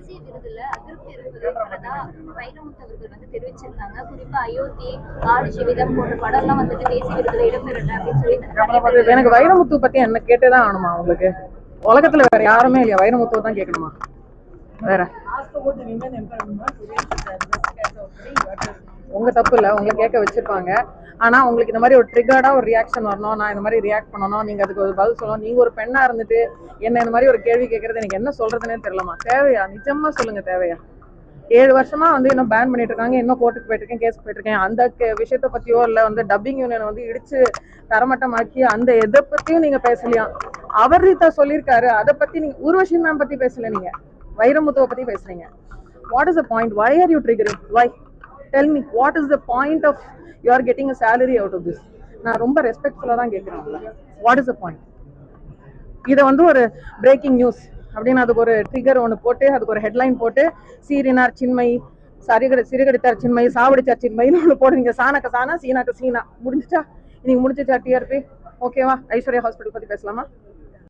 தேசிய விருதுல அதிருப்தி இருப்பதா வைரமுத்து அவர்கள் தெரிவிச்சிருக்காங்க. குறிப்பா அயோத்தி, ஆடு ஜீவிதம் போன்ற படம்லாம் தேசிய விருதுல இடம்பெறல அப்படின்னு சொல்லி. எனக்கு வைரமுத்து பத்தி என்ன கேட்டுதான் ஆகணுமா உங்களுக்கு? உலகத்துல வேற யாருமே இல்லையா? வைரமுத்துவை தான் கேட்கணுமா? வேற உங்க தப்பு இல்ல, உங்களை கேட்க வச்சிருப்பாங்க. ஆனா உங்களுக்கு இந்த மாதிரி ஒரு ட்ரிகர்டா ஒரு ரியாக்ஷன் வரணும், நான் இந்த மாதிரி ரியாக்ட் பண்ணணும், நீங்க அதுக்கு ஒரு பதில் சொல்லணும். நீங்க ஒரு பெண்ணா இருந்துட்டு என்ன இந்த மாதிரி ஒரு கேள்வி கேட்கறது எனக்கு என்ன சொல்றதுன்னே தெரியலமா. தேவையா? நிஜமா சொல்லுங்க, தேவையா? 7 வருஷமா இன்னும் பேன் பண்ணிட்டு இருக்காங்க, இன்னும் கோர்ட்டுக்கு போயிட்டு இருக்கேன், கேஸ் போயிட்டு இருக்கேன். அந்த விஷயத்த பத்தியோ இல்ல டப்பிங் யூனியன் இடிச்சு தரமட்டமாக்கி அந்த எதை பத்தியும் நீங்க பேசலையா? அவர் ரீதா சொல்லியிருக்காரு, அதை பத்தி நீங்க ஊர்வஷி மேம் பத்தி பேசல, நீங்க வைரமுத்துவை பத்தி பேசுறீங்க. What is the point? Why are you triggering? Why? Tell me, what is the point of you are getting a salary out of this? நான் ரொம்ப ரெஸ்பெக்ட்ஃபுல்லா தான் கேட்கிறேன். What is the point? இதை ஒரு பிரேக்கிங் நியூஸ் அப்படின்னு அதுக்கு ஒரு ட்ரிகர் ஒன்று போட்டு அதுக்கு ஒரு ஹெட்லைன் போட்டு சீரினார் சின்மை, சிறுகடித்தார் சின்மை, சாவடிச்சார் சின்மைன்னு ஒன்று போடுறீங்க. சாணக்க சாணா, சீனாக்கு சீனா. முடிஞ்சிச்சா? இன்னைக்கு முடிஞ்சிச்சா டிஆர்பி? ஓகேவா? ஐஸ்வர்யா ஹாஸ்பிட்டல் பத்தி பேசலாமா?